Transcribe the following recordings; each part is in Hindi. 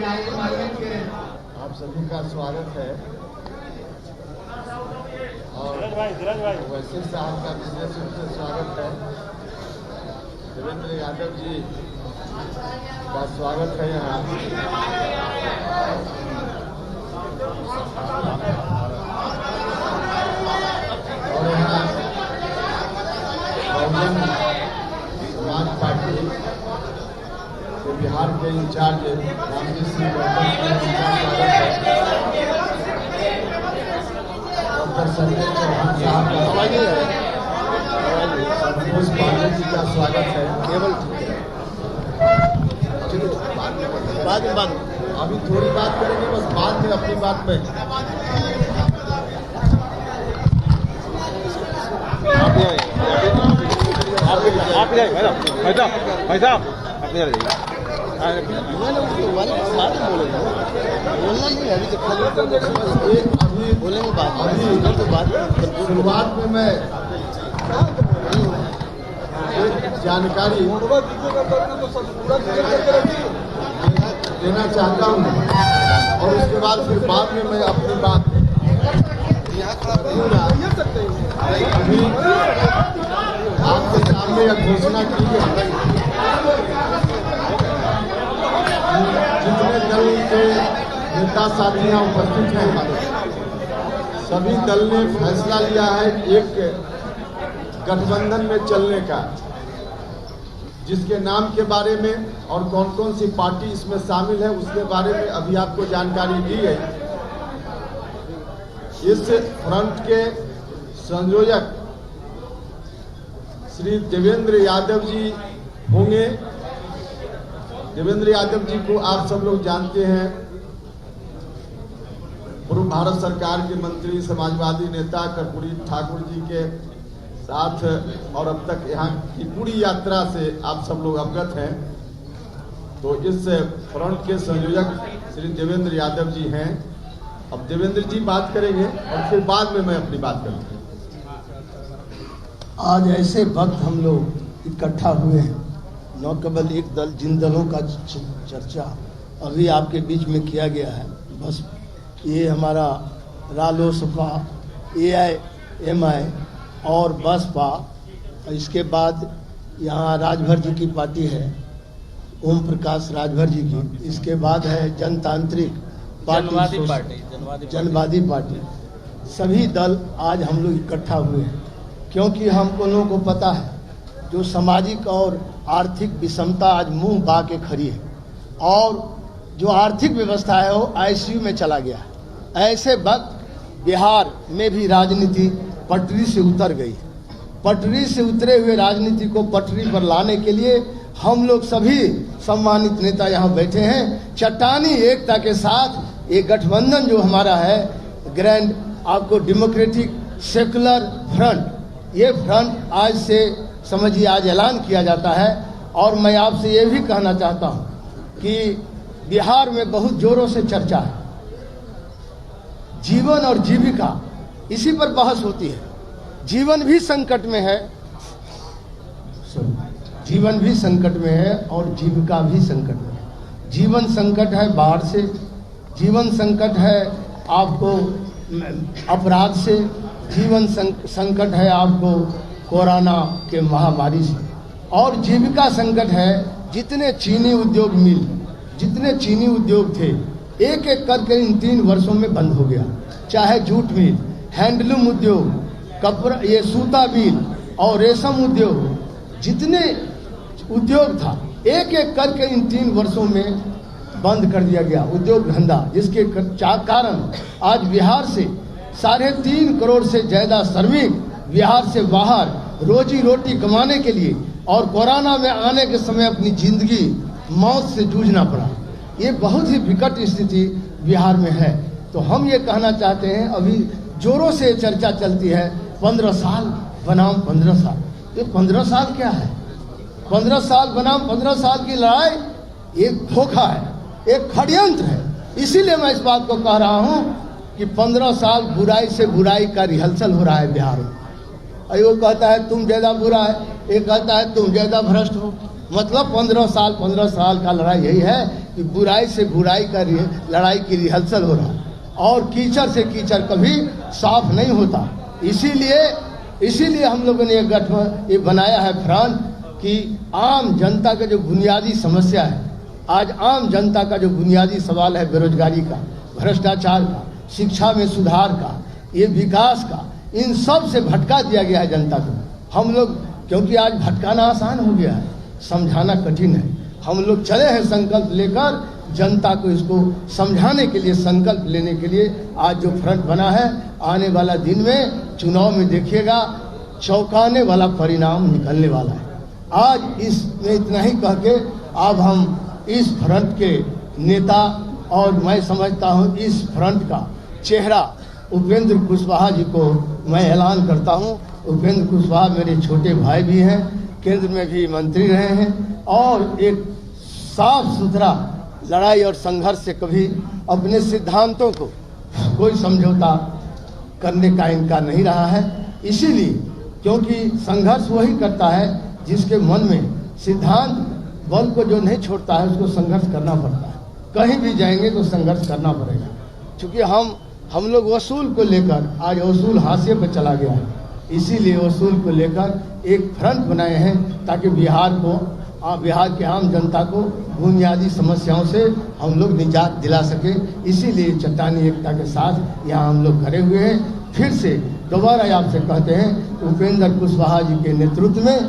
आप सभी का स्वागत है। और वैसे साहब का विशेष रूप से स्वागत है। देवेंद्र यादव जी का स्वागत है यहाँ। और यहाँ बहुजन समाज पार्टी के बिहार के इंचार्ज रामजी सिंह डॉक्टर संजय चौहान साहब का संतोष पांडे जी का स्वागत है। केवल बाद अभी थोड़ी बात करेंगे, बस बाद में अपनी बात में आप भाई साहब अपने बोलना नहीं है अभी बोलेंगे बात शुरुआत में मैं एक जानकारी देना चाहता हूँ और उसके बाद फिर बाद में मैं अपनी बात अभी आपके सामने यह घोषणा की है। जितने दल के नेता साथियां उपस्थित हैं, सभी दल ने फैसला लिया है एक गठबंधन में चलने का, जिसके नाम के बारे में और कौन कौन सी पार्टी इसमें शामिल है उसके बारे में अभी आपको जानकारी दी गई। इस फ्रंट के संयोजक श्री देवेंद्र यादव जी होंगे। देवेंद्र यादव जी को आप सब लोग जानते हैं, पूर्व भारत सरकार के मंत्री, समाजवादी नेता कर्पूरी ठाकुर जी के साथ और अब तक यहाँ की पूरी यात्रा से आप सब लोग अवगत हैं। तो इस फ्रंट के संयोजक श्री देवेंद्र यादव जी हैं। अब देवेंद्र जी बात करेंगे और फिर बाद में मैं अपनी बात करूँगा। आज ऐसे वक्त हम लोग इकट्ठा हुए हैं, न केवल एक दल, जिन दलों का चर्चा अभी आपके बीच में किया गया है, बस ये हमारा रालोसपा, AIMI और बसपा, इसके बाद यहाँ राजभर जी की पार्टी है, ओम प्रकाश राजभर जी की, इसके बाद है जनतांत्रिक जनवादी पार्टी। सभी दल आज हम लोग इकट्ठा हुए हैं क्योंकि हम लोगों को पता है जो सामाजिक और आर्थिक विषमता आज मुंह बा के खड़ी है और जो आर्थिक व्यवस्था है वो ICU में चला गया है। ऐसे वक्त बिहार में भी राजनीति पटरी से उतर गई। पटरी से उतरे हुए राजनीति को पटरी पर लाने के लिए हम लोग सभी सम्मानित नेता यहाँ बैठे हैं। चट्टानी एकता के साथ ये गठबंधन जो हमारा है, ग्रैंड आपको डेमोक्रेटिक सेकुलर फ्रंट, ये फ्रंट आज से समझिए आज ऐलान किया जाता है। और मैं आपसे ये भी कहना चाहता हूँ कि बिहार में बहुत जोरों से चर्चा है, जीवन और जीविका, इसी पर बहस होती है। जीवन भी संकट में है, जीवन भी संकट में है और जीविका भी संकट में है। जीवन संकट है बाढ़ से, जीवन संकट है आपको अपराध से, जीवन संकट है आपको कोरोना के महामारी से, और जीविका संकट है जितने चीनी उद्योग मिल, जितने चीनी उद्योग थे एक एक करके इन 3 वर्षों में बंद हो गया। चाहे जूट मिल, हैंडलूम उद्योग, कपड़ा, ये सूता मिल और रेशम उद्योग, जितने उद्योग था एक एक करके इन 3 वर्षों में बंद कर दिया गया उद्योग धंधा, जिसके कारण आज बिहार से 3.5 करोड़ से ज़्यादा श्रमिक बिहार से बाहर रोजी रोटी कमाने के लिए और कोरोना में आने के समय अपनी जिंदगी मौत से जूझना पड़ा। ये बहुत ही विकट स्थिति बिहार में है। तो हम ये कहना चाहते हैं, अभी जोरों से चर्चा चलती है 15 साल बनाम 15 साल। ये 15 साल क्या है? 15 साल बनाम 15 साल की लड़ाई एक धोखा है, एक षड्यंत्र है। इसीलिए मैं इस बात को कह रहा हूँ कि 15 साल बुराई से बुराई का रिहर्सल हो रहा है बिहार में। वो कहता है तुम ज़्यादा बुरा है, एक कहता है तुम ज़्यादा भ्रष्ट हो, मतलब 15 साल का लड़ाई यही है कि बुराई से बुराई का लड़ाई की रिहर्सल हो रहा और कीचड़ से कीचड़ कभी साफ नहीं होता। इसीलिए हम लोगों ने ये बनाया है फ्रंट कि आम जनता का जो बुनियादी समस्या है, आज आम जनता का जो बुनियादी सवाल है बेरोजगारी का, भ्रष्टाचार का, शिक्षा में सुधार का, ये विकास का, इन सब से भटका दिया गया है जनता को। हम लोग, क्योंकि आज भटकाना आसान हो गया है, समझाना कठिन है। हम लोग चले हैं संकल्प लेकर जनता को इसको समझाने के लिए, संकल्प लेने के लिए आज जो फ्रंट बना है, आने वाला दिन में चुनाव में देखिएगा चौंकाने वाला परिणाम निकलने वाला है। आज इसमें इतना ही कह के अब हम इस फ्रंट के नेता और मैं समझता हूँ इस फ्रंट का चेहरा उपेंद्र कुशवाहा जी को मैं ऐलान करता हूँ। उपेंद्र कुशवाहा मेरे छोटे भाई भी हैं, केंद्र में भी मंत्री रहे हैं और एक साफ सुथरा लड़ाई और संघर्ष से कभी अपने सिद्धांतों को कोई समझौता करने का इनका नहीं रहा है। इसीलिए क्योंकि संघर्ष वही करता है जिसके मन में सिद्धांत बल को जो नहीं छोड़ता है उसको संघर्ष करना पड़ता है। कहीं भी जाएंगे तो संघर्ष करना पड़ेगा। क्योंकि हम लोग वसूल को लेकर आज वसूल हाशिए पर चला गया है, इसीलिए वसूल को लेकर एक फ्रंट बनाए हैं ताकि बिहार के आम जनता को बुनियादी समस्याओं से हम लोग निजात दिला सके। इसीलिए चट्टानी एकता के साथ यहाँ हम लोग खड़े हुए हैं। फिर से दोबारा आपसे कहते हैं उपेंद्र कुशवाहा जी के नेतृत्व में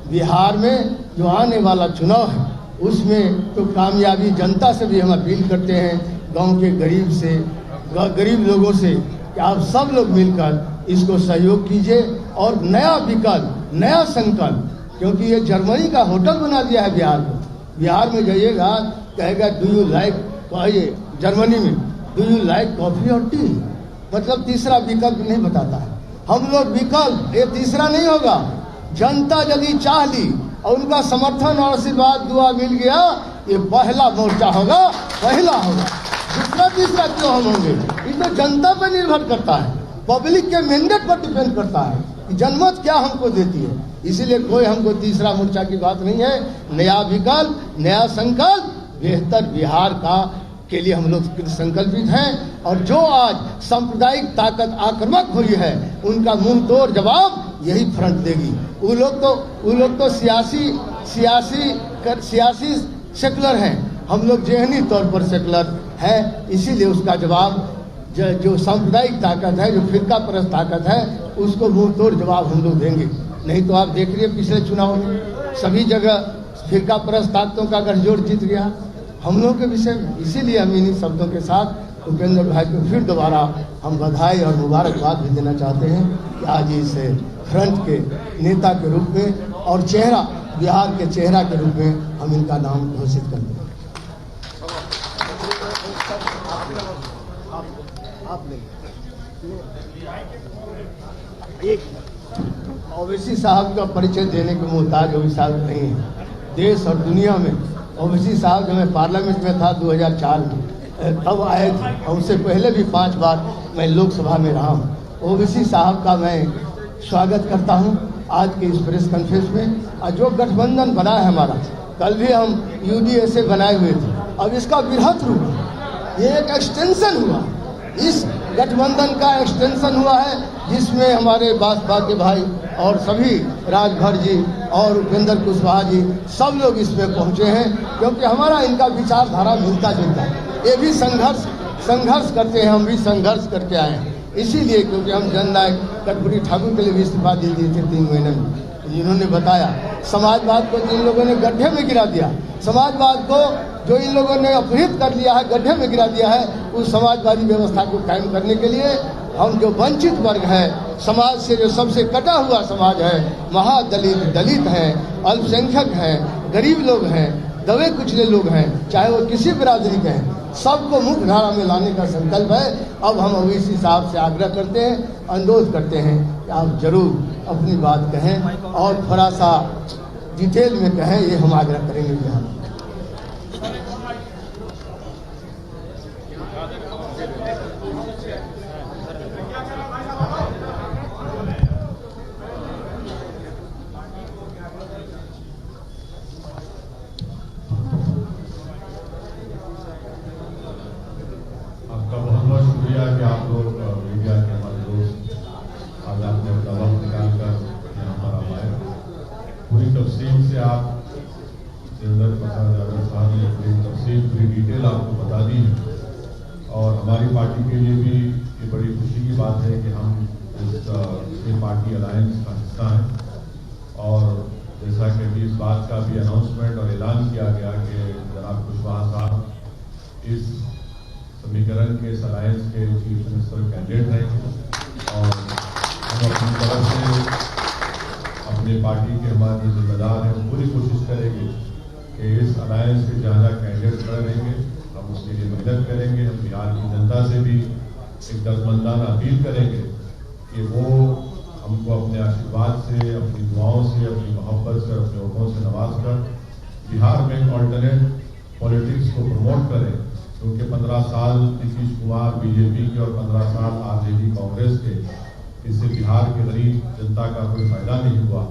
बिहार में जो आने वाला चुनाव है उसमें तो कामयाबी जनता से भी हम अपील करते हैं, गांव के गरीब लोगों से कि आप सब लोग मिलकर इसको सहयोग कीजिए और नया विकल्प, नया संकल्प, क्योंकि ये जर्मनी का होटल बना दिया है बिहार को। बिहार में जाइएगा कहेगा डू यू लाइक, कहिए जर्मनी में डू यू लाइक कॉफी और टी, मतलब तीसरा विकल्प नहीं बताता है। हम लोग विकल्प, ये तीसरा नहीं होगा। जनता यदि चाह ली और उनका समर्थन और आशीर्वाद दुआ मिल गया, ये पहला मोर्चा होगा, पहला होगा। दूसरा तीसरा क्यों हम होंगे? ये तो जनता पर निर्भर करता है, पब्लिक के मैंडेट पर डिपेंड करता है कि जनमत क्या हमको देती है। इसीलिए कोई हमको तीसरा मोर्चा की बात नहीं है। नया विकल्प, नया संकल्प, बेहतर बिहार का के लिए हम लोग संकल्पित हैं। और जो आज सांप्रदायिक ताकत आक्रामक हुई है उनका मुंह तोड़ जवाब यही फ्रंट देगी। वो लोग तो सियासी सेकुलर हैं, हम लोग जेहनी तौर पर सेकुलर हैं। इसीलिए उसका जवाब जो सांप्रदायिक ताकत है, जो फिरका परस्त ताकत है, उसको मुंह तोड़ जवाब हम लोग देंगे। नहीं तो आप देख रही है पिछले चुनाव में सभी जगह फिरका परस्त ताकतों का गठजोड़ जीत गया हम लोगों के विषय में। इसीलिए हम इन्हीं शब्दों के साथ उपेंद्र भाई को फिर दोबारा हम बधाई और मुबारकबाद भी देना चाहते हैं कि आज इस फ्रंट के नेता के रूप में और चेहरा, बिहार के चेहरा के रूप में हम इनका नाम घोषित कर दें। ओवैसी साहब का परिचय देने के मोहताज ओवैसी साहब नहीं है। देश और दुनिया में ओवैसी साहब जब मैं पार्लियामेंट में था 2004 में तब आए थे, और उससे पहले भी 5 बार मैं लोकसभा में रहा हूँ। ओवैसी साहब का मैं स्वागत करता हूँ आज के इस प्रेस कॉन्फ्रेंस में। और जो गठबंधन बना है हमारा, कल भी हम यूडीए से बनाए हुए थे, अब इसका बृहत रूप, ये एक एक्सटेंशन हुआ, इस गठबंधन का एक्सटेंशन हुआ है जिसमें हमारे बासपा के भाई और सभी राजभर जी और उपेंद्र कुशवाहा जी सब लोग इसमें पहुंचे हैं, क्योंकि हमारा इनका विचारधारा मिलता जुलता है। ये भी संघर्ष करते हैं, हम भी संघर्ष करके आए हैं। इसीलिए क्योंकि हम जननायक कर्पूरी ठाकुर के लिए भी इस्तीफा दे दिए थे 3 महीने में, जिन्होंने बताया समाजवाद को जिन लोगों ने गड्ढे में गिरा दिया, समाजवाद को जो इन लोगों ने अपहृत कर लिया है, गड्ढे में गिरा दिया है, उस समाजवादी व्यवस्था को कायम करने के लिए हम जो वंचित वर्ग है, समाज से जो सबसे कटा हुआ समाज है, दलित हैं, अल्पसंख्यक हैं, गरीब लोग हैं, दबे कुचले लोग हैं, चाहे वो किसी बिरादरी के हैं, सबको मुख्य धारा में लाने का संकल्प है। अब हम ओवैसी साहब से आग्रह करते हैं, अनुरोध करते हैं कि आप जरूर अपनी बात कहें और थोड़ा सा डिटेल में कहें, ये हम आग्रह करेंगे बिहार में। से आप देवेंद्र प्रसाद यादव साहब ने अपनी तफसील पूरी डिटेल आपको बता दी है और हमारी पार्टी के लिए भी ये बड़ी खुशी की बात है कि हम इस पार्टी अलायंस का हिस्सा हैं और जैसा कि अभी इस बात का भी अनाउंसमेंट और ऐलान किया गया कि जनाब कुशवाहा साहब इस समीकरण के इस अलायंस के चीफ मिनिस्टर कैंडिडेट रहेंगे और हम अपनी तरफ से अपनी पार्टी के हमारे जिम्मेदार हैं पूरी कोशिश करेंगे कि इस अलायंस के जहाँ जहाँ कैंडिडेट खड़े रहेंगे हम उसके लिए मेहनत करेंगे। हम बिहार की जनता से भी एक दर्दमंदाना अपील करेंगे कि वो हमको अपने आशीर्वाद से, अपनी दुआओं से, अपनी मोहब्बत से, अपने ओठों से नवाज कर बिहार में एक ऑल्टरनेट पॉलिटिक्स को प्रमोट करें, क्योंकि 15 साल नीतीश कुमार बीजेपी के और 15 साल आरजेडी कांग्रेस के, इससे बिहार के गरीब जनता का कोई फायदा नहीं हुआ।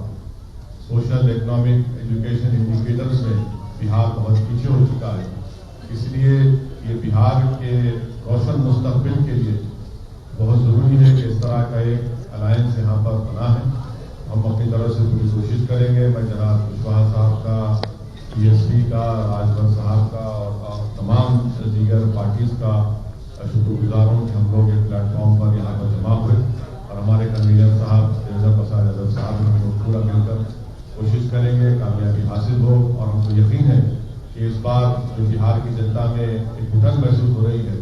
सोशल, इकोनॉमिक, एजुकेशन इंडिकेटर्स में बिहार बहुत पीछे हो चुका है। इसलिए ये बिहार के रोशन मुस्तकबिल के लिए बहुत ज़रूरी है कि इस तरह का एक अलायंस यहाँ पर बना है। हम अपनी तरफ से पूरी कोशिश करेंगे। मैं जनाब कुशवाहा साहब का, पीएसपी का, राजभर साहब का और तमाम दीगर पार्टीज़ का शुक्रगुजार हूँ कि हम लोग एक प्लेटफॉर्म पर यहाँ पर जमा हुए और हमारे कन्वीनर साहब देवेंद्र प्रसाद यादव साहब हम लोग पूरा मिलकर कोशिश करेंगे कामयाबी हासिल हो। और हमको यकीन है कि इस बार जो बिहार की जनता में एक उठन महसूस हो रही है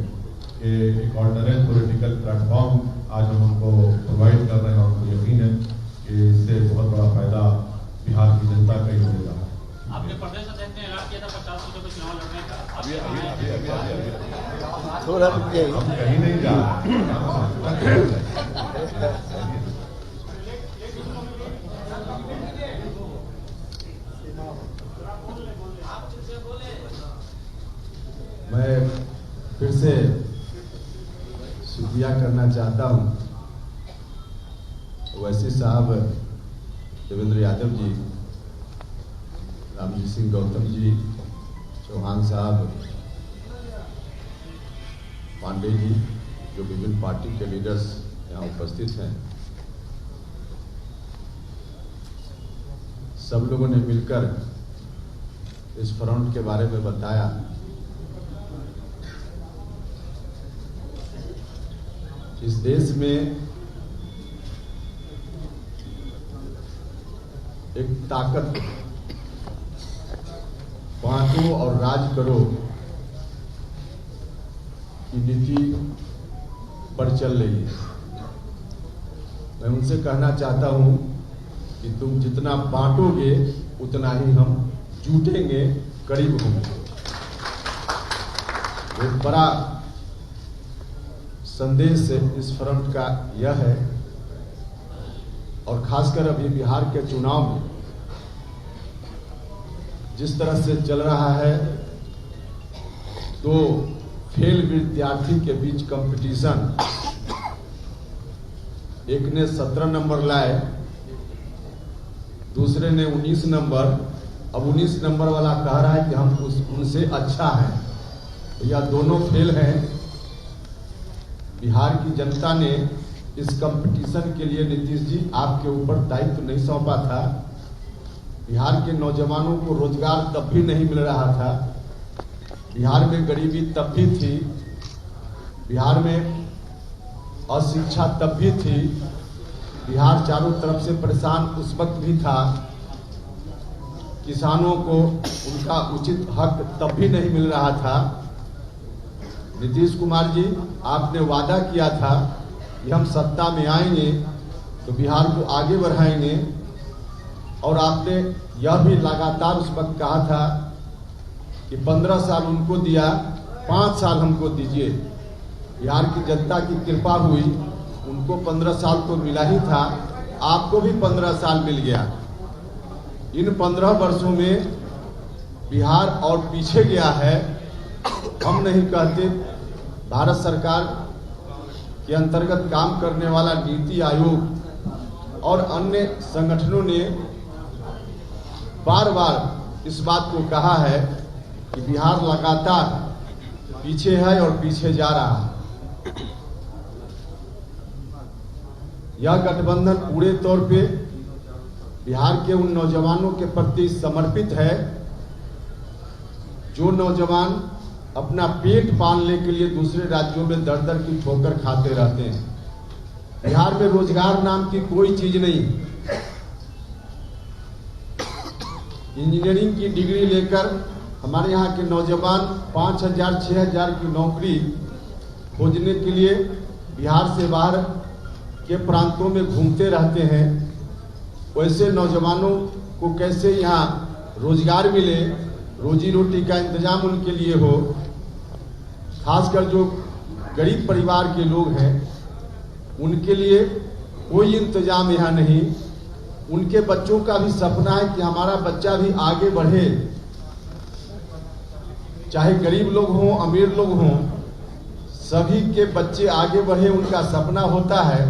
कि एक ऑल्टरनेट पॉलिटिकल प्लेटफॉर्म आज हम उनको प्रोवाइड कर रहे हैं और मुझे यकीन है कि इससे बहुत बड़ा फायदा बिहार की जनता का ही होगा। आपने प्रदेश अध्यक्ष ने ऐलान किया था 50 सीटों पर चुनाव लड़ने का। थोड़ा रुक जाइए, हम कहीं नहीं जा मैं फिर से शुक्रिया करना चाहता हूं वैसी साहब, देवेंद्र यादव जी, रामजी सिंह गौतम जी, चौहान साहब, पांडे जी, जो विभिन्न पार्टी के लीडर्स यहाँ उपस्थित हैं, सब लोगों ने मिलकर इस फ्रंट के बारे में बताया। इस देश में एक ताकत बांटो और राज करो की नीति पर चल रही है। मैं उनसे कहना चाहता हूं कि तुम जितना बांटोगे उतना ही हम जुटेंगे, करीब होंगे। एक बड़ा संदेश इस फ्रंट का यह है और खासकर अभी बिहार के चुनाव में जिस तरह से चल रहा है, तो फेल विद्यार्थी के बीच कंपटीशन, एक ने 17 नंबर लाए, दूसरे ने 19 नंबर। अब 19 नंबर वाला कह रहा है कि हम उनसे अच्छा हैं। यह दोनों फेल हैं। बिहार की जनता ने इस कंपटीशन के लिए नीतीश जी आपके ऊपर दायित्व नहीं सौंपा था। बिहार के नौजवानों को रोजगार तब भी नहीं मिल रहा था, बिहार में गरीबी तब भी थी, बिहार में अशिक्षा तब भी थी, बिहार चारों तरफ से परेशान उस वक्त भी था, किसानों को उनका उचित हक तब भी नहीं मिल रहा था। नीतीश कुमार जी, आपने वादा किया था कि हम सत्ता में आएंगे तो बिहार को आगे बढ़ाएंगे, और आपने यह भी लगातार उस वक्त कहा था कि 15 साल उनको दिया, 5 साल हमको दीजिए। बिहार की जनता की कृपा हुई, उनको 15 साल तो मिला ही था, आपको भी 15 साल मिल गया। इन 15 वर्षों में बिहार और पीछे गया है। हम नहीं कहते, भारत सरकार के अंतर्गत काम करने वाला नीति आयोग और अन्य संगठनों ने बार बार इस बात को कहा है कि बिहार लगातार पीछे है और पीछे जा रहा है। यह गठबंधन पूरे तौर पे बिहार के उन नौजवानों के प्रति समर्पित है जो नौजवान अपना पेट पालने के लिए दूसरे राज्यों में दर दर की ठोकर खाते रहते हैं। बिहार में रोजगार नाम की कोई चीज नहीं। इंजीनियरिंग की डिग्री लेकर हमारे यहाँ के नौजवान 5,000 6,000 की नौकरी खोजने के लिए बिहार से बाहर के प्रांतों में घूमते रहते हैं। वैसे नौजवानों को कैसे यहाँ रोजगार मिले, रोजी रोटी का इंतजाम उनके लिए हो, खासकर जो गरीब परिवार के लोग हैं उनके लिए कोई इंतजाम यहाँ नहीं। उनके बच्चों का भी सपना है कि हमारा बच्चा भी आगे बढ़े, चाहे गरीब लोग हों अमीर लोग हों, सभी के बच्चे आगे बढ़े उनका सपना होता है।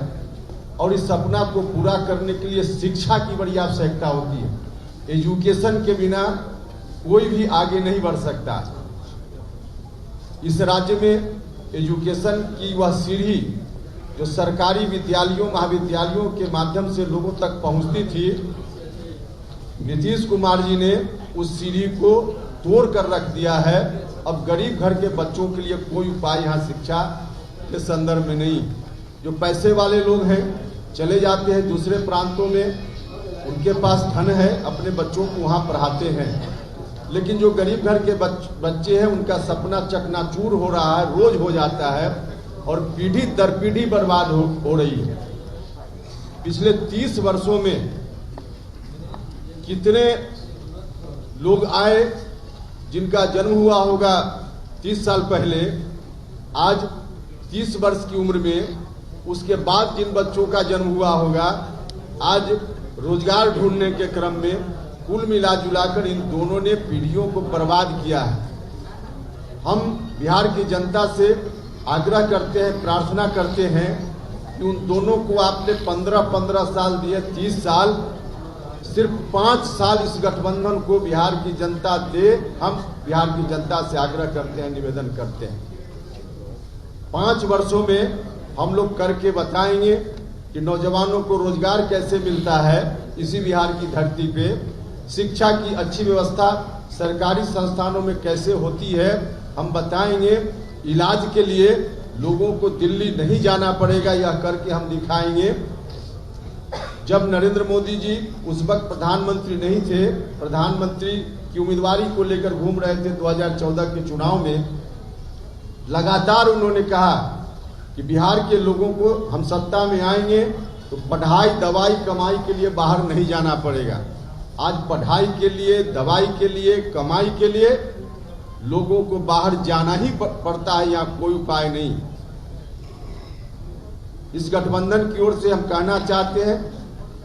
और इस सपना को पूरा करने के लिए शिक्षा की बड़ी आवश्यकता होती है। एजुकेशन के बिना कोई भी आगे नहीं बढ़ सकता। इस राज्य में एजुकेशन की वह सीढ़ी जो सरकारी विद्यालयों महाविद्यालयों के माध्यम से लोगों तक पहुंचती थी, नीतीश कुमार जी ने उस सीढ़ी को तोड़ कर रख दिया है। अब गरीब घर के बच्चों के लिए कोई उपाय यहाँ शिक्षा के संदर्भ में नहीं। जो पैसे वाले लोग हैं चले जाते हैं दूसरे प्रांतों में, उनके पास धन है, अपने बच्चों को वहाँ पढ़ाते हैं। लेकिन जो गरीब घर के बच्चे हैं उनका सपना चकनाचूर हो रहा है, रोज हो जाता है और पीढ़ी दर पीढ़ी बर्बाद हो रही है। पिछले 30 वर्षों में कितने लोग आए जिनका जन्म हुआ होगा 30 साल पहले, आज 30 वर्ष की उम्र में उसके बाद जिन बच्चों का जन्म हुआ होगा, आज रोजगार ढूंढने के क्रम में कुल मिला जुलाकर इन दोनों ने पीढ़ियों को बर्बाद किया है। हम बिहार की जनता से आग्रह करते हैं, प्रार्थना करते हैं कि उन दोनों को आपने 15-15 साल दिए, 30 साल, सिर्फ 5 साल इस गठबंधन को बिहार की जनता दे। हम बिहार की जनता से आग्रह करते हैं, निवेदन करते हैं। 5 वर्षों में हम लोग करके बताएंगे कि नौजवानों को रोजगार कैसे मिलता है इसी बिहार की धरती पे, शिक्षा की अच्छी व्यवस्था सरकारी संस्थानों में कैसे होती है हम बताएंगे। इलाज के लिए लोगों को दिल्ली नहीं जाना पड़ेगा, यह करके हम दिखाएंगे। जब नरेंद्र मोदी जी उस वक्त प्रधानमंत्री नहीं थे, प्रधानमंत्री की उम्मीदवारी को लेकर घूम रहे थे 2014 के चुनाव में, लगातार उन्होंने कहा कि बिहार के लोगों को हम सत्ता में आएंगे तो पढ़ाई दवाई कमाई के लिए बाहर नहीं जाना पड़ेगा। आज पढ़ाई के लिए, दवाई के लिए, कमाई के लिए लोगों को बाहर जाना ही पड़ता है, यहाँ कोई उपाय नहीं। इस गठबंधन की ओर से हम कहना चाहते हैं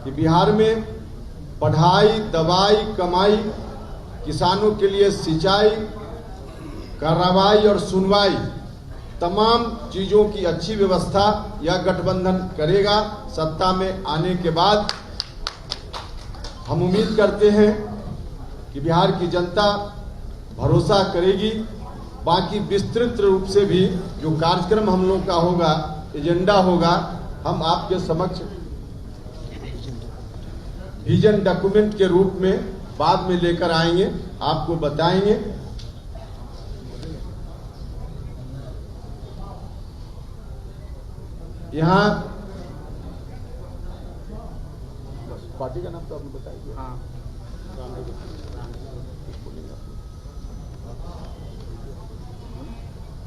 कि बिहार में पढ़ाई दवाई कमाई, किसानों के लिए सिंचाई, कार्रवाई और सुनवाई, तमाम चीजों की अच्छी व्यवस्था यह गठबंधन करेगा। सत्ता में आने के बाद हम उम्मीद करते हैं कि बिहार की जनता भरोसा करेगी। बाकी विस्तृत रूप से भी जो कार्यक्रम हम लोग का होगा, एजेंडा होगा, हम आपके समक्ष विजन डॉक्यूमेंट के रूप में बाद में लेकर आएंगे, आपको बताएंगे। यहाँ पार्टी का नाम तो आपने बताइए। हाँ,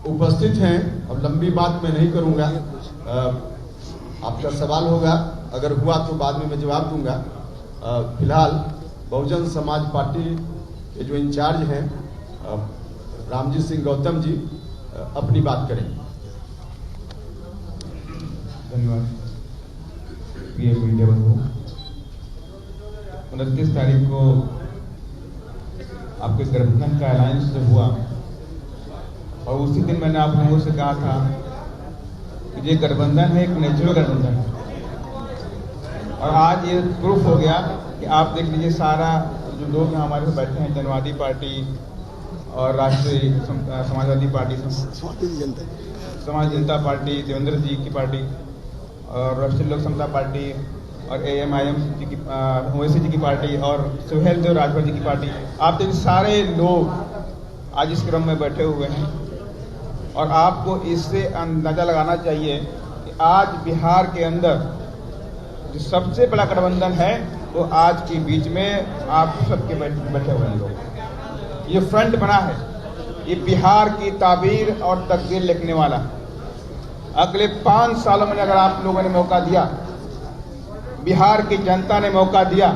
उपस्थित हैं। अब लंबी बात मैं नहीं करूंगा, आपका सवाल होगा, अगर हुआ तो बाद में मैं जवाब दूंगा। फिलहाल बहुजन समाज पार्टी के जो इंचार्ज हैं रामजी सिंह गौतम जी अपनी बात करेंगे। धन्यवाद। ये मीडिया बंधु, 29 तारीख को आपके गठबंधन का अलायंस जब हुआ और उसी दिन मैंने आप लोगों से कहा था कि ये गठबंधन है, एक नेचुरल गठबंधन है। और आज ये प्रूफ हो गया कि आप देख लीजिए, सारा जो लोग हैं हमारे साथ बैठे हैं, जनवादी पार्टी और राष्ट्रीय समाजवादी पार्टी, समाज जनता पार्टी, देवेंद्र जी की पार्टी और राष्ट्रीय लोक समता पार्टी, और AMIM जी की ओवैसी जी की पार्टी और सुहेल देव राजभर जी की पार्टी, आप जैसे सारे लोग आज इस क्रम में बैठे हुए हैं। और आपको इससे अंदाजा लगाना चाहिए कि आज बिहार के अंदर जो सबसे बड़ा गठबंधन है वो आज के बीच में आप सबके बैठे हुए हैं लोग। ये फ्रंट बना है, ये बिहार की ताबीर और तकदीर लिखने वाला। अगले 5 सालों में अगर आप लोगों ने मौका दिया, बिहार की जनता ने मौका दिया,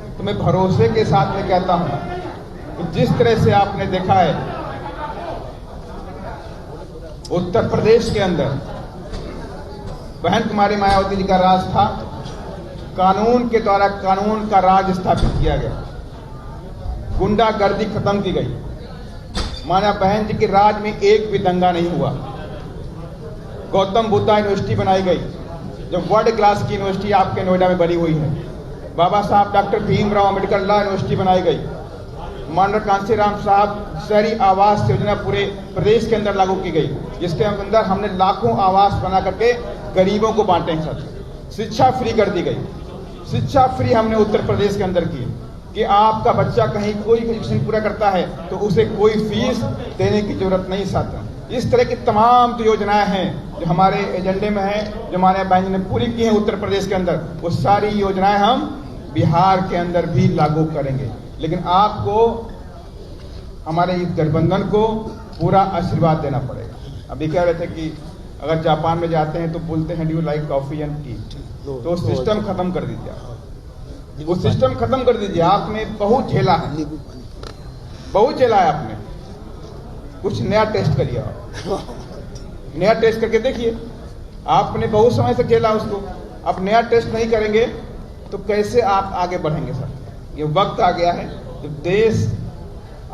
तो मैं भरोसे के साथ में कहता हूं कि जिस तरह से आपने देखा है उत्तर प्रदेश के अंदर बहन कुमारी मायावती जी का राज था, कानून के द्वारा कानून का राज स्थापित किया गया, गुंडागर्दी खत्म की गई, माना बहन जी के राज में एक भी दंगा नहीं हुआ। गौतम बुद्धा यूनिवर्सिटी बनाई गई, जो वर्ल्ड क्लास की यूनिवर्सिटी आपके नोएडा में बनी हुई है। बाबा साहब doctor Bhimrao Ambedkar law university बनाई गई। माननीय कांशीराम साहब शहरी आवास योजना पूरे प्रदेश के अंदर लागू की गई, जिसके अंदर हमने लाखों आवास बना करके गरीबों को बांटे हैं। सर, शिक्षा फ्री कर दी गई। शिक्षा फ्री हमने उत्तर प्रदेश के अंदर की कि आपका बच्चा कहीं कोई एजुकेशन पूरा करता है तो उसे कोई फीस देने की जरूरत नहीं। साथ इस तरह की तमाम जो योजनाएं हैं जो हमारे एजेंडे में है, जो हमारे बैंक ने पूरी की है उत्तर प्रदेश के अंदर, वो सारी योजनाएं हम बिहार के अंदर भी लागू करेंगे। लेकिन आपको हमारे इस गठबंधन को पूरा आशीर्वाद देना पड़ेगा। अभी कह रहे थे कि अगर जापान में जाते हैं तो बोलते हैं do you like coffee and T, तो सिस्टम खत्म कर दीजिए आप। वो सिस्टम खत्म कर दीजिए। आपने बहुत झेला है, बहुत झेला है आपने। कुछ नया टेस्ट करिए आप, नया टेस्ट करके देखिए। आपने बहुत समय से झेला उसको, अब नया टेस्ट नहीं करेंगे तो कैसे आप आगे बढ़ेंगे। सर, ये वक्त आ गया है, तो देश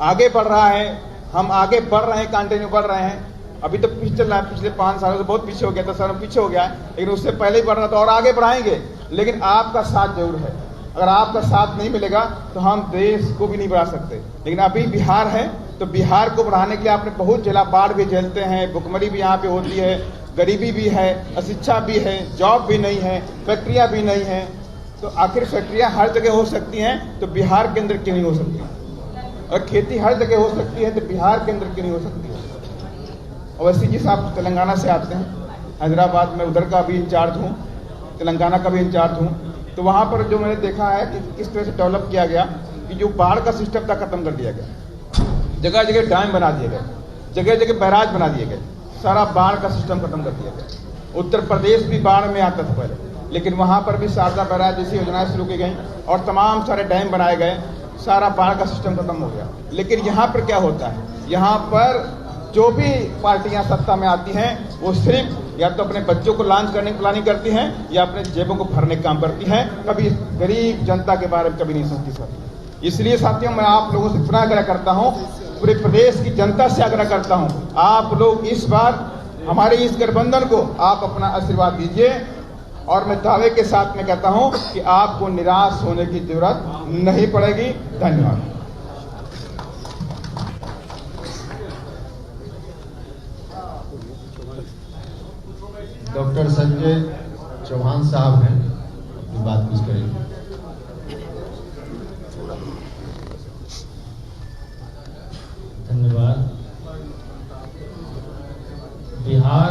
आगे बढ़ रहा है, हम आगे बढ़ रहे हैं, कंटिन्यू बढ़ रहे हैं। अभी तो पीछे चल रहा है, पिछले 5 सालों से बहुत पीछे हो गया था सर, पीछे हो गया है, लेकिन उससे पहले ही बढ़ रहा था और आगे बढ़ाएंगे। लेकिन आपका साथ जरूर है। अगर आपका साथ नहीं मिलेगा तो हम देश को भी नहीं बढ़ा सकते। लेकिन अभी बिहार है, तो बिहार को बढ़ाने के लिए आपने बहुत झेला। बाढ़ भी झेलते हैं, भुखमरी भी यहाँ पे होती है, गरीबी भी है, अशिक्षा भी है, जॉब भी नहीं है, फैक्ट्रियाँ भी नहीं है। तो आखिर फैक्ट्रियाँ हर जगह हो सकती हैं तो बिहार के अंदर क्यों नहीं हो सकती? और खेती हर जगह हो सकती है तो बिहार के अंदर क्यों नहीं हो सकती है? अवैसी जी साहब तेलंगाना से आते हैं, हैदराबाद में उधर का भी इंचार्ज हूँ, तेलंगाना का भी इंचार्ज हूँ। तो वहाँ पर जो मैंने देखा है कि किस तरह से डेवलप किया गया कि जो बाढ़ का सिस्टम था खत्म कर दिया गया, जगह जगह डैम बना दिए गए, जगह जगह बैराज बना दिए गए, सारा बाढ़ का सिस्टम खत्म कर दिया गया। उत्तर प्रदेश भी बाढ़ में आता था पहले, लेकिन वहाँ पर भी शारदा बैराज जैसी योजनाएं शुरू की गई और तमाम सारे डैम बनाए गए, सारा बाढ़ का सिस्टम खत्म हो गया। लेकिन यहाँ पर क्या होता है, यहाँ पर जो भी पार्टियां सत्ता में आती हैं वो सिर्फ या तो अपने बच्चों को लॉन्च करने की प्लानिंग करती हैं या अपने जेबों को भरने का काम करती हैं, कभी गरीब जनता के बारे में कभी नहीं सोचती सर। इसलिए साथियों, मैं आप लोगों से पुनः आग्रह करता हूं, पूरे प्रदेश की जनता से आग्रह करता हूं, आप लोग इस बार हमारे इस गठबंधन को आप अपना आशीर्वाद दीजिए। और मैं दावे के साथ में कहता हूं कि आपको निराश होने की जरूरत नहीं पड़ेगी। धन्यवाद। डॉक्टर संजय चौहान साहब हैं, अपनी बात कुछ करेंगे। धन्यवाद। बिहार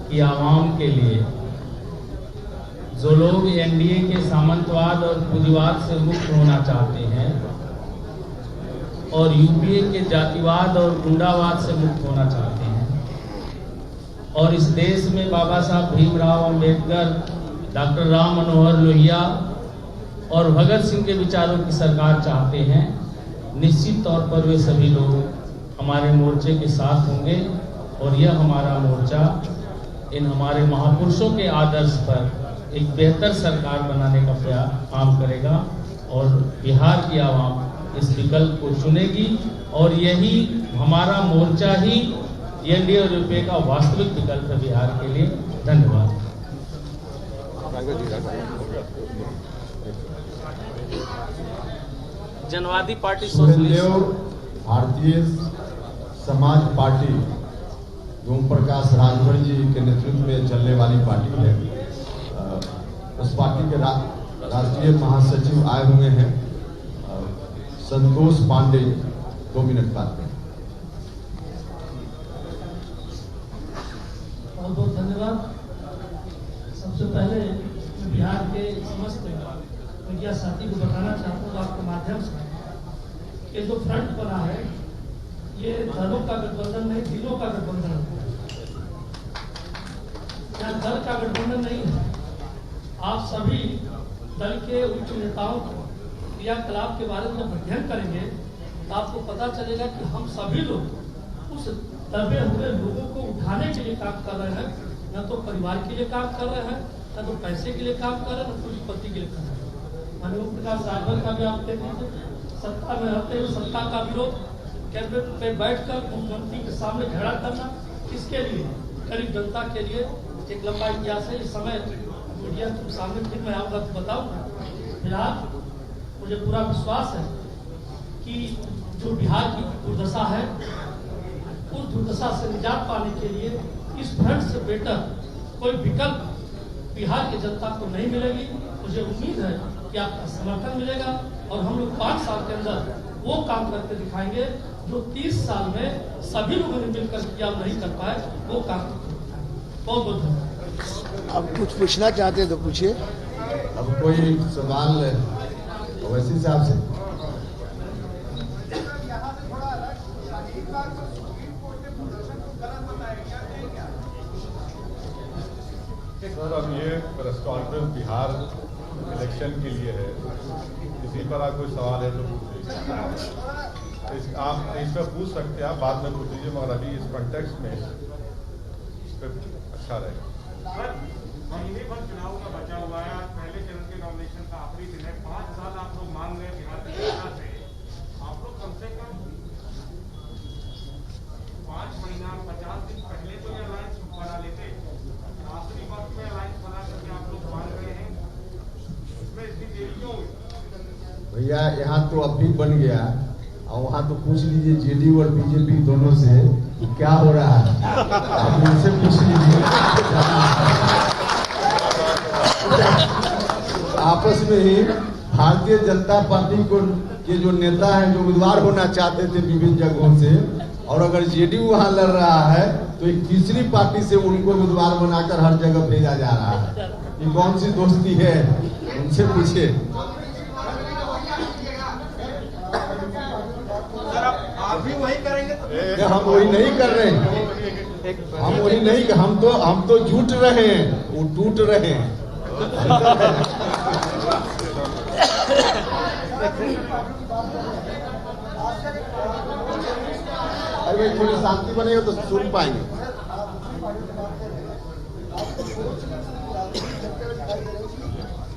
की आवाम के लिए जो लोग एनडीए के सामंतवाद और पूंजीवाद से मुक्त होना चाहते हैं और यूपीए के जातिवाद और गुंडावाद से मुक्त होना चाहते हैं और इस देश में बाबा साहब भीमराव अंबेडकर, डॉक्टर राम मनोहर लोहिया और भगत सिंह के विचारों की सरकार चाहते हैं, निश्चित तौर पर वे सभी लोग हमारे मोर्चे के साथ होंगे और यह हमारा मोर्चा इन हमारे महापुरुषों के आदर्श पर एक बेहतर सरकार बनाने का काम करेगा और बिहार की आवाम इस विकल्प को चुनेगी और यही हमारा मोर्चा ही एनडीए और यूपीए का वास्तविक विकल्प है बिहार के लिए। धन्यवाद। जनवादी पार्टी सुहेलदेव भारतीय समाज पार्टी ओम प्रकाश राजभर जी के नेतृत्व में चलने वाली पार्टी है। उस पार्टी के राष्ट्रीय महासचिव आए हुए हैं संतोष पांडे, 2 मिनट बात करें। बहुत बहुत धन्यवाद। सबसे पहले मैं बिहार के समस्त मीडिया साथी को बताना चाहता हूँ आपके माध्यम से कि जो फ्रंट बना है ये दलों का गठबंधन नहीं, दिलों का गठबंधन है। यहाँ दल का गठबंधन नहीं है। आप सभी दल के उच्च नेताओं को क्रियाकलाप के बारे में जब अध्ययन करेंगे तो आपको पता चलेगा कि हम सभी लोग उस दबे हुए लोगों को उठाने के लिए काम कर रहे हैं, न तो परिवार के लिए काम कर रहे हैं, न तो पैसे के लिए काम कर रहे हैं, न पूंजीपति के लिए कर रहे हैं। माननीय प्रकाश राजभर का भी आप देख लीजिए, सत्ता में रहते हुए सत्ता का विरोध, कैबिनेट पे बैठकर मुख्यमंत्री के सामने झगड़ा करना, किसके लिए? गरीब जनता के लिए। एक लंबा इतिहास है। इस समय मीडिया के सामने फिर मैं आऊँगा तो बताऊँगा। फिलहाल मुझे पूरा विश्वास है कि जो बिहार की दुर्दशा है उस दुर्दशा से निजात पाने के लिए इस फ्रंट से बेटर कोई विकल्प बिहार की जनता को नहीं मिलेगी। मुझे उम्मीद है कि आपका समर्थन मिलेगा और हम लोग 5 साल के अंदर वो काम करके दिखाएंगे जो 30 साल में सभी लोगों ने मिलकर किया नहीं कर पाए, वो काम बहुत बहुत धन्यवाद। अब कुछ पूछना चाहते हैं तो पूछिए। अब कोई सवाल वैसी साहब से? सर, अब ये प्रेस कॉन्फ्रेंस बिहार इलेक्शन के लिए है, इसी पर आप कोई सवाल है तो पूछिए। आप इस पर पूछ सकते हैं, आप बाद में पूछ लीजिए, मगर अभी इस कॉन्टेक्स्ट में इस पर अच्छा रहेगा। महीने भर चुनाव का बचा हुआ है। आज पहले चरण के नॉमिनेशन का आखिरी दिन है। 5 साल आप लोग मांग रहे हैं बिहार की जनता से। आप लोग कम से कम 5 महीना 50 दिन पहले तो ये अलायंस बना लेते। आखिरी वक्त में अलायंस बना करके आप लोग मांग रहे हैं, इसमें इतनी देरी क्यों हुई? भैया यहाँ तो अब भी बन गया और वहाँ तो पूछ लीजिए जेडीयू और बीजेपी दोनों से क्या हो रहा है, आप उनसे पूछ लीजिए। आपस में ही भारतीय जनता पार्टी को के जो नेता हैं, जो उम्मीदवार होना चाहते थे विभिन्न जगहों से, और अगर जेडीयू वहाँ लड़ रहा है तो एक तीसरी पार्टी से उनको उम्मीदवार बनाकर हर जगह भेजा जा रहा है। ये कौन सी दोस्ती है, उनसे पूछिए। आप भी वही करेंगे तो? हम वही नहीं कर रहे हैं, हम वही नहीं, हम तो जुट रहे हैं, वो टूट रहे हैं। अरे भाई थोड़ी शांति बनेगा तो सुन पाएंगे।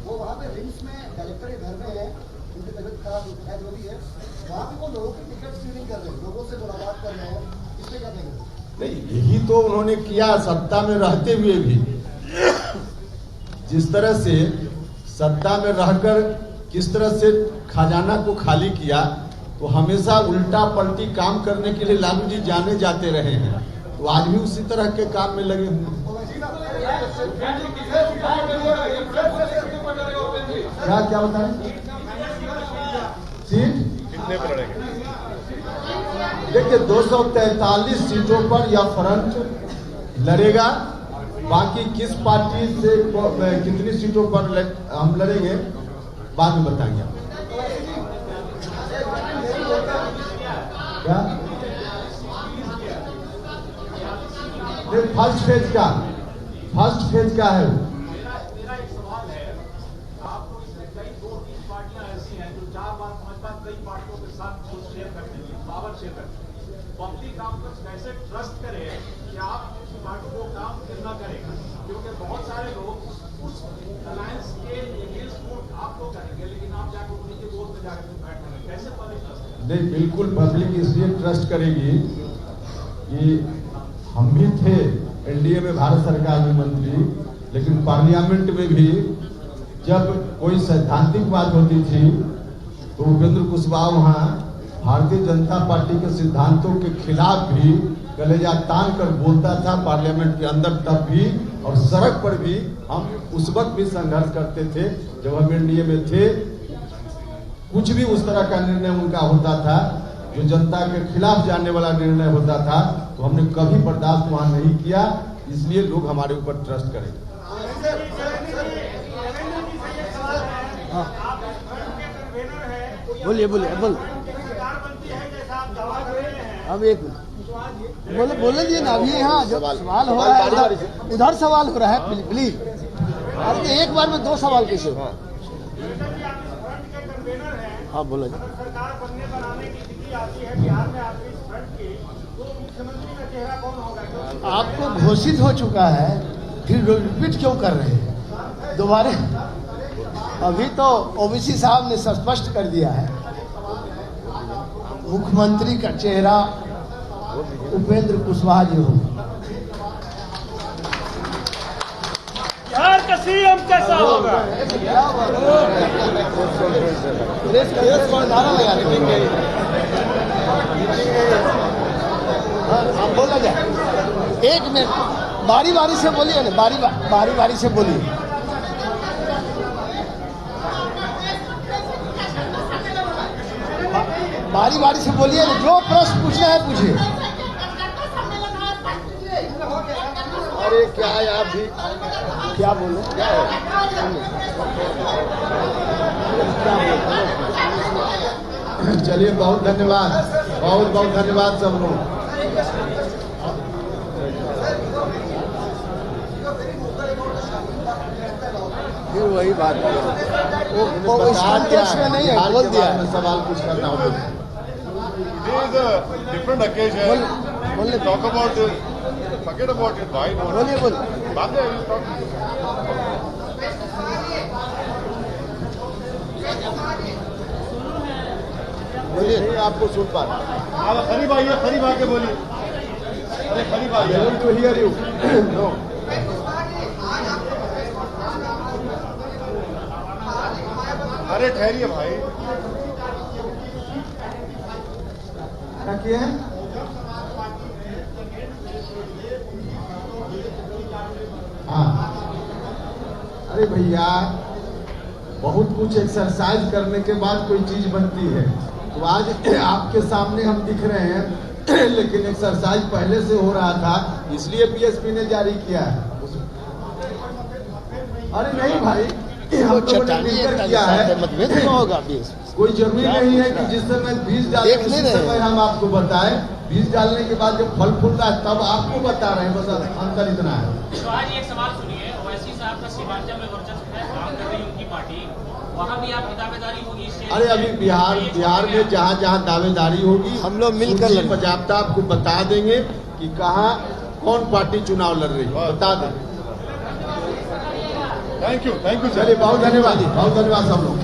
वो वहाँ पे रिम्स में कलेक्टर के घर में है, उनकी तबीयत खराब है, जो भी है, वहाँ पे वो लोगों की टिकट स्क्रीनिंग कर रहे हैं, लोगों से मुलाकात कर रहे हैं। इसमें क्या कहेंगे? नहीं, यही तो उन्होंने किया सत्ता में रहते हुए भी। जिस तरह से सत्ता में रहकर किस तरह से खजाना को खाली किया, तो हमेशा उल्टा पलटी काम करने के लिए लालू जी जाने जाते रहे हैं, तो आज भी उसी तरह के काम में लगे हुए। क्या बताएं? सीट कितने पर लड़ेंगे? देखिए 243 सीटों पर यह फ्रंट लड़ेगा। बाकी किस पार्टी से कितनी सीटों पर हम लड़ेंगे बाद में बताएंगे। क्या फर्स्ट फेज का है। मेरा एक सवाल है, आप लोग इसमें कई 2-3 पार्टियां ऐसी हैं जो 4 बार 5 बार कई पार्टियों के साथ शेयर करते हैं, पावर शेयर करते हैं। पब्लिक आपको कैसे ट्रस्ट करे कि आप उस पार्टी को काम करना करेगा, क्योंकि बहुत सारे लोग उस अलायंस के अगेंस्ट वोट आपको करेंगे, लेकिन आप जाकर उन्हीं के वोट में जाकर बैठ रहे हैं। कैसे पब्लिक ट्रस्ट करेगी? नहीं, बिल्कुल पब्लिक इसलिए ट्रस्ट करेगी कि हम भी थे एनडीए में, भारत सरकार में मंत्री, लेकिन पार्लियामेंट में भी जब कोई सैद्धांतिक बात होती थी तो उपेंद्र कुशवाहा वहाँ भारतीय जनता पार्टी के सिद्धांतों के खिलाफ भी कलेजा तान कर बोलता था पार्लियामेंट के अंदर, तब भी और सड़क पर भी हम उस वक्त भी संघर्ष करते थे जब हम एनडीए में थे। कुछ भी उस तरह का निर्णय उनका होता था जो जनता के खिलाफ जाने वाला निर्णय होता था, तो हमने कभी बर्दाश्त वहां नहीं किया। इसलिए लोग हमारे ऊपर ट्रस्ट करें। बोलिए बोलिए बोल। अब एक बोले बोले जी ना, अभी यहाँ जो सवाल हो रहा है उधर सवाल हो रहा है, प्लीज। अरे एक बार में 2 सवाल कैसे हो? हाँ बोलो जी। सरकार बनने बनाने की स्थिति आती है बिहार में आपकी इस फ्रंट की, तो मुख्यमंत्री का चेहरा कौन होगा? आपको घोषित हो चुका है, फिर रिपीट क्यों कर रहे हैं दोबारा? अभी तो ओबीसी साहब ने स्पष्ट कर दिया है, मुख्यमंत्री का चेहरा उपेंद्र कुशवाहा जी होंगे। बिहार का सीएम कैसा होगा? अब बोला जाए, 1 मिनट बारी बारी से बोलिए ना, बारी बारी से बोलिए। बारी बारी से बोलिए ना, जो प्रश्न पूछना है पूछिए। अरे क्या आप भी क्या बोले? चलिए, बहुत धन्यवाद, बहुत बहुत धन्यवाद सब लोग। फिर वही बात वो इस कॉन्टेक्स्ट में नहीं है, बोल दिया। सवाल कुछ करना हो different occasion. बोलिए Talk about this. Forget about it. Why not? बोलिए बोलिए। बाद में we'll talk. बोलिए, नहीं आपको सुन पा रहा। आप खरीब आइए, खरीब आके बोलिए। अरे खरीब आइए। I want to hear you. No. अरे ठहरिए भाई। क्या किए हैं? हाँ, अरे भैया, बहुत कुछ एक्सरसाइज करने के बाद कोई चीज बनती है। तो आज आपके सामने हम दिख रहे हैं, लेकिन एक्सरसाइज पहले से हो रहा था, इसलिए बीएसपी ने जारी किया है। अरे नहीं भाई, हम तो मिलकर किया है, मतभेद क्यों होगा? कोई जरूरी नहीं है कि जिस समय बीज डाले उसी समय हम आपको बताएं। बीज डालने के बाद जब फल फूलता है तब आपको बता रहे हैं, बस अंतर इतना है। तो आज एक सवाल सुनिए, ओवैसी साहब का सीमांचल में वर्चस्व है, काम कर रही उनकी पार्टी, वहाँ भी आपकी दावेदारी होगी? अरे अभी बिहार में जहाँ जहाँ दावेदारी होगी हम लोग मिलकर बजाबता आपको बता देंगे कि कहाँ कौन पार्टी चुनाव लड़ रही है, बता दें। Thank you. चलिए, बहुत धन्यवाद सब लोग।